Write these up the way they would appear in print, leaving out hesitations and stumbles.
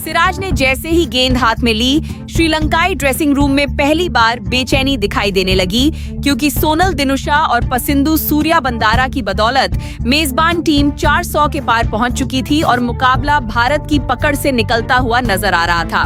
सिराज ने जैसे ही गेंद हाथ में ली, श्रीलंकाई ड्रेसिंग रूम में पहली बार बेचैनी दिखाई देने लगी, क्योंकि सोनल दिनुशा और पसिंदु सूर्या बंदारा की बदौलत मेजबान टीम 400 के पार पहुंच चुकी थी और मुकाबला भारत की पकड़ से निकलता हुआ नजर आ रहा था।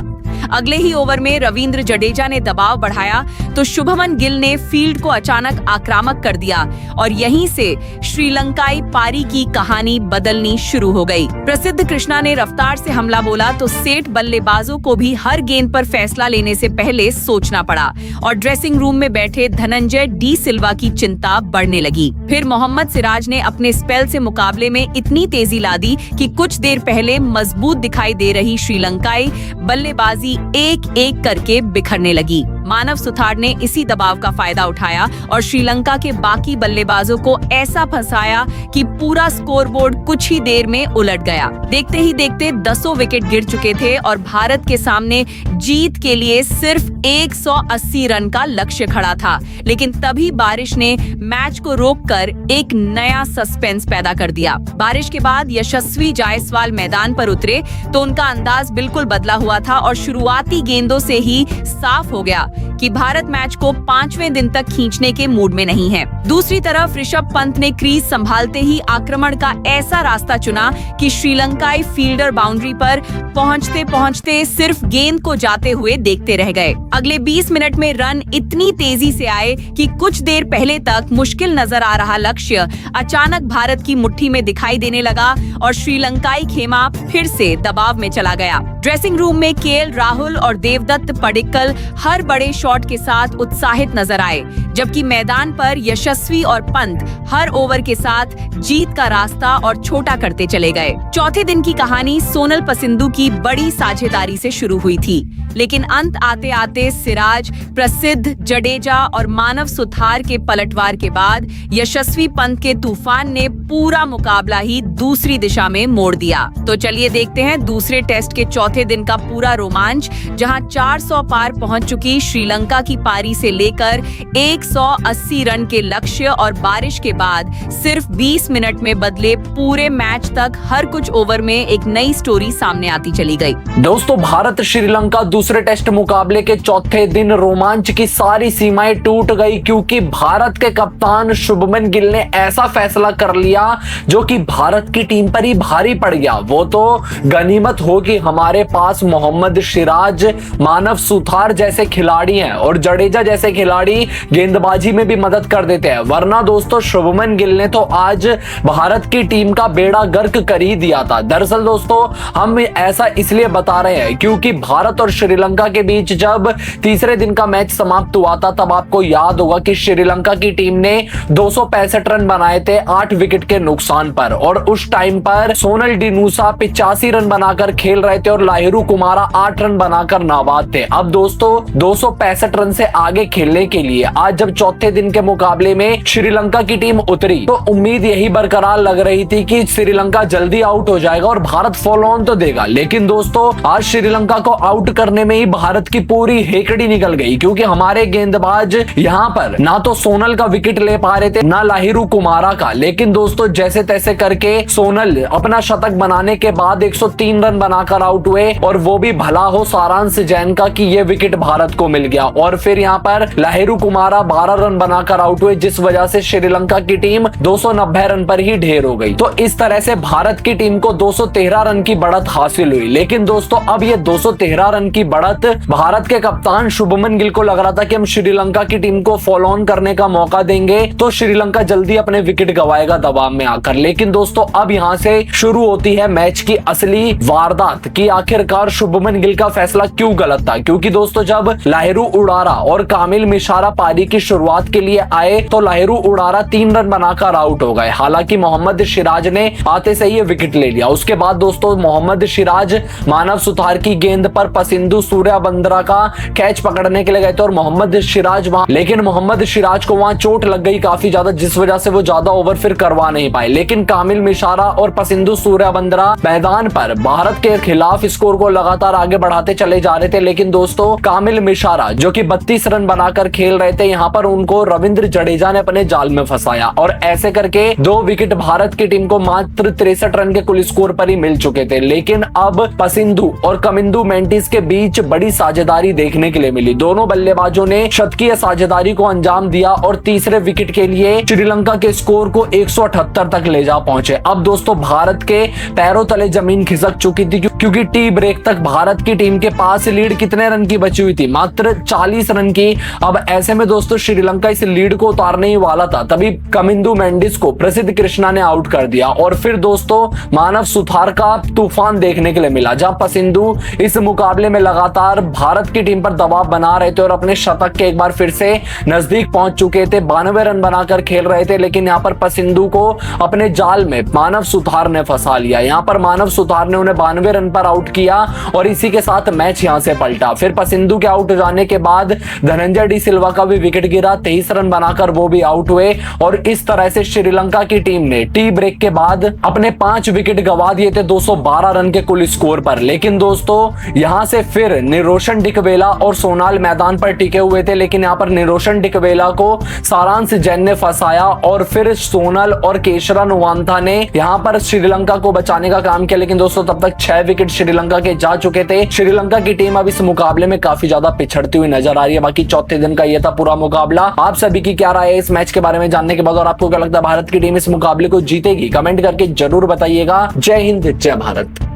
अगले ही ओवर में रविंद्र जडेजा ने दबाव बढ़ाया तो शुभमन गिल ने फील्ड को अचानक आक्रामक कर दिया और यहीं से श्रीलंकाई पारी की कहानी बदलनी शुरू हो गई। प्रसिद्ध कृष्णा ने रफ्तार से हमला बोला तो सेठ बल्लेबाजों को भी हर गेंद पर फैसला लेने से पहले सोचना पड़ा और ड्रेसिंग रूम में बैठे धनंजय डी सिल्वा की चिंता बढ़ने लगी। फिर मोहम्मद सिराज ने अपने स्पेल से मुकाबले में इतनी तेजी ला दी कि कुछ देर पहले मजबूत दिखाई दे रही श्रीलंकाई बल्लेबाजी एक एक करके बिखरने लगी। मानव सुथार ने इसी दबाव का फायदा उठाया और श्रीलंका के बाकी बल्लेबाजों को ऐसा फंसाया कि पूरा स्कोरबोर्ड कुछ ही देर में उलट गया। देखते ही देखते 10 विकेट गिर चुके थे और भारत के सामने जीत के लिए सिर्फ 180 रन का लक्ष्य खड़ा था। लेकिन तभी बारिश ने मैच को रोककर एक नया सस्पेंस पैदा कर दिया। बारिश के बाद यशस्वी जायसवाल मैदान पर उतरे तो उनका अंदाज बिल्कुल बदला हुआ था और शुरुआती गेंदों से ही साफ हो गया कि भारत मैच को 5वें दिन तक खींचने के मूड में नहीं है। दूसरी तरफ ऋषभ पंत ने क्रीज संभालते ही आक्रमण का ऐसा रास्ता चुना कि श्रीलंकाई फील्डर बाउंड्री पर पहुंचते पहुंचते सिर्फ गेंद को जाते हुए देखते रह गए। अगले 20 मिनट में रन इतनी तेजी से आए कि कुछ देर पहले तक मुश्किल नजर आ रहा लक्ष्य अचानक भारत की मुट्ठी में दिखाई देने लगा और श्रीलंकाई खेमा फिर से दबाव में चला गया। ड्रेसिंग रूम में केएल राहुल और देवदत्त पडिक्कल हर बड़े शॉट के साथ उत्साहित नजर आए, जबकि मैदान पर यशस्वी और पंत हर ओवर के साथ जीत का रास्ता और छोटा करते चले गए। चौथे दिन की कहानी सोनल पसिंदु की बड़ी साझेदारी से शुरू हुई थी, लेकिन अंत आते आते सिराज, प्रसिद्ध, जडेजा और मानव सुथार के पलटवार के बाद यशस्वी पंत के तूफान ने पूरा मुकाबला ही दूसरी दिशा में मोड़ दिया। तो चलिए देखते हैं दूसरे टेस्ट के चौथे दिन का पूरा रोमांच, जहां 400 पार पहुंच चुकी श्रीलंका की पारी से लेकर 180 रन के लक्ष्य और बारिश के बाद सिर्फ 20 मिनट में बदले पूरे मैच तक हर कुछ ओवर में एक नई स्टोरी सामने आती चली गई। दोस्तों, भारत श्रीलंका दूसरे टेस्ट मुकाबले के चौथे दिन रोमांच की सारी सीमाएं टूट गई, क्योंकि भारत के कप्तान शुभमन गिल ने ऐसा फैसला कर लिया जो कि भारत की टीम पर ही भारी पड़ गया। वो तो गनीमत हो कि हमारे पास मोहम्मद सिराज, मानव सुथार जैसे खिलाड़ी हैं और जडेजा जैसे खिलाड़ी गेंदबाजी में भी मदद कर देते हैं, वरना दोस्तों शुभमन गिल ने तो आज भारत की टीम का बेड़ा गर्क कर ही दिया था। दरअसल दोस्तों, हम ऐसा इसलिए बता रहे हैं क्योंकि भारत और श्रीलंका के बीच जब तीसरे दिन का मैच समाप्त हुआ था, तब आपको याद होगा कि श्रीलंका की टीम ने 265 रन बनाए थे 8 विकेट के नुकसान पर, और उस टाइम पर सोनल दिनुशा 85 रन बनाकर खेल रहे थे और लाहिरू कुमारा 8 रन बनाकर नाबाद थे। अब दोस्तों 265 रन से आगे खेलने के लिए आज जब चौथे दिन के मुकाबले में श्रीलंका की टीम उतरी तो उम्मीद यही बरकरार लग रही थी कि श्रीलंका जल्दी आउट हो जाएगा और भारत फॉलो ऑन तो देगा। लेकिन दोस्तों, आज श्रीलंका को आउट करने में ही भारत की पूरी हेकड़ी निकल गई, क्योंकि हमारे गेंदबाज यहाँ पर ना तो सोनल का विकेट ले पा रहे थे ना लाहिरू कुमारा का। लेकिन दोस्तों, जैसे तैसे करके सोनल अपना शतक बनाने के बाद 103 रन बनाकर आउट हुए, और वो भी भला हो सारांश जैन का कि ये विकेट भारत को मिल गया। और फिर यहाँ पर लाहिरू कुमारा 12 रन बनाकर आउट हुए, जिस वजह से श्रीलंका की टीम 290 रन पर ही ढेर हो गई। तो इस तरह से भारत की टीम को 213 रन की बढ़त हासिल हुई। लेकिन दोस्तों, अब ये 213 रन की बढ़त भारत के कप्तान शुभमन गिल को लग रहा था कि हम श्रीलंका की टीम को फॉलो ऑन करने का मौका देंगे तो श्रीलंका जल्दी अपने विकेट गवाएगा दबाव में आकर। लेकिन दोस्तों, अब यहाँ से शुरू होती है मैच की असली वारदात कि आखिरकार शुभमन गिल का फैसला क्यों गलत था। क्योंकि दोस्तों, जब लाहिरू उडारा और कामिल मिशारा पारी की शुरुआत के लिए आए तो लाहिरू उडारा 3 रन बनाकर आउट हो गए। हालांकि मोहम्मद सिराज ने आते से ही विकेट ले लिया। उसके बाद दोस्तों, मोहम्मद सिराज मानव सुथार की गेंद पर पसिंदु सूर्या बंदारा का कैच पकड़ने के लिए गए थे और मोहम्मद सिराज लेकिन मोहम्मद सिराज को वहां चोट लग गई काफी ज्यादा, जिस वजह से वो ज्यादा ओवर फिर करवा नहीं पाए। लेकिन कामिल मिशारा और पसिंदु सूर्या बंदारा मैदान पर भारत के खिलाफ स्कोर को लगातार आगे बढ़ाते चले जा रहे थे। लेकिन दोस्तों, कामिल मिशारा जो कि 32 रन बनाकर खेल रहे थे। यहाँ पर उनको रविंद्र जडेजा ने अपने जाल में फंसाया और ऐसे करके 2 विकेट भारत की टीम को मात्र 63 रन के कुल स्कोर पर ही मिल चुके थे। लेकिन अब पसिंधु और कमिंदु मेंडिस के बीच बड़ी साझेदारी देखने के लिए मिली। दोनों बल्लेबाजों ने शतकीय साझेदारी को अंजाम दिया और तीसरे विकेट के लिए श्रीलंका के स्कोर को 178 तक ले जा पहुंचे। अब दोस्तों भारत के पैरों तले जमीन खिसक चुकी थी, क्योंकि टी ब्रेक तक भारत की टीम के पास लीड कितने रन की बची हुई थी? मात्र 40 रन की। अब ऐसे में दोस्तों श्रीलंका इस लीड को उतारने ही वाला था, तभी कमिंदु मेंडिस को प्रसिद्ध कृष्णा ने आउट कर दिया और फिर दोस्तों मानव सुथार का तूफान देखने के लिए मिला, जहां पसिंधु इस मुकाबले में लगातार भारत की टीम पर दबाव बना रहे थे और अपने शतक के एक बार फिर से नजदीक पहुंच चुके थे। 92 रन बनाकर खेल रहे थे, लेकिन यहां पर पसिंधु को अपने जाल में मानव सुथार ने फंसा लिया। यहां पर मानव सुथार ने उन्हें 92 रन पर आउट किया और इसी के साथ मैच यहां से पलटा। फिर पसिंधु के आउट हो जाने के बाद धनंजय डी सिल्वा का भी विकेट गिरा, 23 रन बनाकर वो भी आउट हुए और इस तरह से श्रीलंका की टीम ने टी ब्रेक के बाद अपने 5 विकेट गंवा दिए थे 212 रन के कुल स्कोर पर। लेकिन दोस्तों यहां से फिर निरोशन डिकवेला और सोनाल मैदान पर टिके हुए थे, लेकिन यहां पर निरोशन डिकवेला को सारांश जैन ने फंसाया और फिर सोनल और केशरा नुवांथा ने यहां पर श्रीलंका को बचाने का काम किया। लेकिन दोस्तों तब तक 6 विकेट श्रीलंका के जा चुके थे। श्रीलंका की टीम अब इस मुकाबले में काफी ज्यादा पिछड़ती हुई नजर आ रही है। बाकी चौथे दिन का यह था पूरा मुकाबला। आप सभी की क्या राय है इस मैच के बारे में जानने के बाद, और आपको क्या लगता है भारत की टीम इस मुकाबले को जीतेगी? कमेंट करके जरूर बताइएगा। जय हिंद, जय भारत।